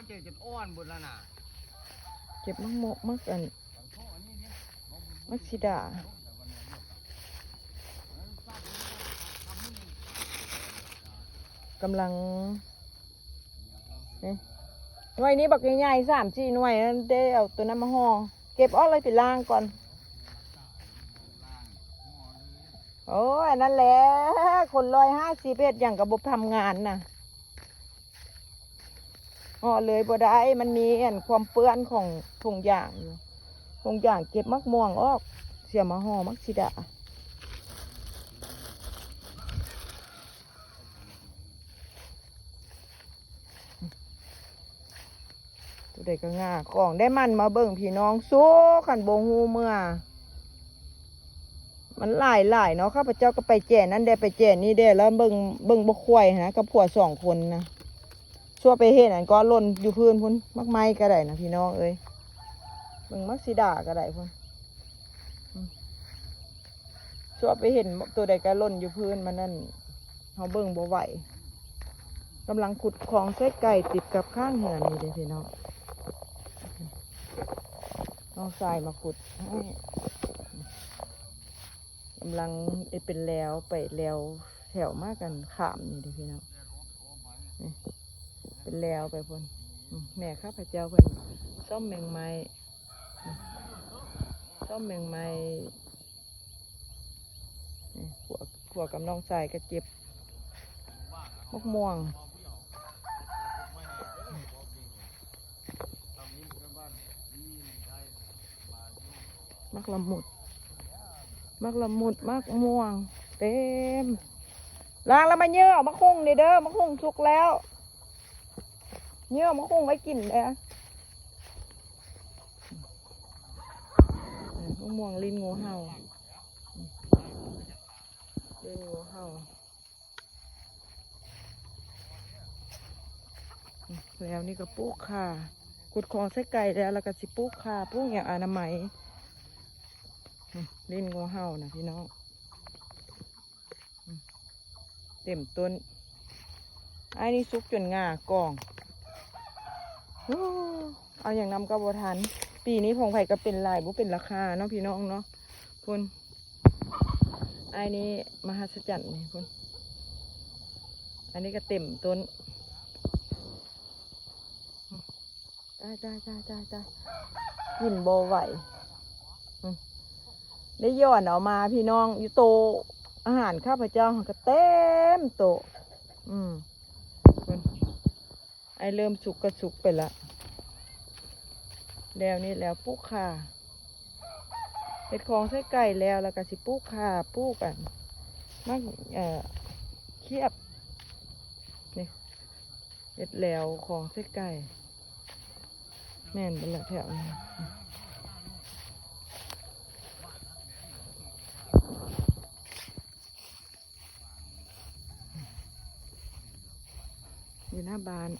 เก็บจนอ้อนบุญแล้วน่ะเก็บมักโมกมักอันมักซิดากำลังนี่หน่วยนี้บักใหญ่ๆ3-4 หน่วยได้เอาตัวนั้นมาห่อเก็บออกเลยไปล้างก่อนโอ้ยนั่นแหละคน150เอ็ดอย่างกับบทำงานน่ะห่อเลยบ่ได้มันมีอันความเปื้อนของถุงยางอยู่ถุงยางเก็บมักม่วงออกเสียมาห่อมักซิดาตัวเด็กก็ง่าของได้มันมาเบิ่งพี่น้องสู้ขันโบงูเมื่อมันหลายเนาะข้าพเจ้าก็ไปแจ่นั่นได้ไปแจ่นี่ได้แล้วเบิ่งบ่ควายนะกับผัว2 คนนะชั่วไปเห็นอันก็หล่นอยู่พื้นพุ่นมักไม้ก็ได้นะพี่น้องเอ้ยเบิ่งมักซิดาก็ได้พุ่นชั่วไปเห็นตัวใดก็หล่นอยู่พื้นมันนั่นเขาเบิ่งบ่ไหวกำลังขุดคลองใส่ไก่ติดกับข้างเหือนนี่เด้พี่น้องน้องทรายมาขุดให้กำลังเป็นแล้วไปแล้วแถวมากกันขามนี่เด้พี่น้องนี่เป็นแล้วไปพุ่นแม่ข้าพเจ้าเพิ่นซ่อมแมงไม้ซ่อมแมงไม้ขัวกับน้องทรายก็เจ็บมะม่วงมักละมุดมักม่วงเต็มล้างแล้วมาเยื่อมะคุ้งนี่เด้อมะคุ้งสุกแล้วเยื่อมะคุ้งไว้กินเลยมะม่วงลิ้นงูเห่าลิ้นงูเห่าแล้วนี่ก็ปลูกข่าขุดคลองใส่ไก่แล้วก็สิปลูกข่าปลูกอย่างอนามัยลิ้นงูเห่านะพี่น้องเต็มต้นไอ้นี่ซุกจนง่ากองเอาอย่างนำกระบอกทันปีนี้ผงไผ่ก็เป็นลายบุเป็นราคาเนาะพี่น้องเนาะคุณไอ้นี่มหัศจรรย์นี่คุณอันนี้ก็เต็มต้นได้กินโบไหวได้ย้อนออกมาพี่น้องอยู่โตอาหารข้าพเจ้าก็เต็มโตไอเริ่มสุกก็สุกไปละแล้วนี่แล้วปลูกข่าเห็ดของใส่ไก่แล้วก็สิปลูกข่าปลูกกันมักเคียบนี่เห็ดแล้วของใส่ไก่แม่นเป็นละแถวนี้อยู่หน้าบ้าน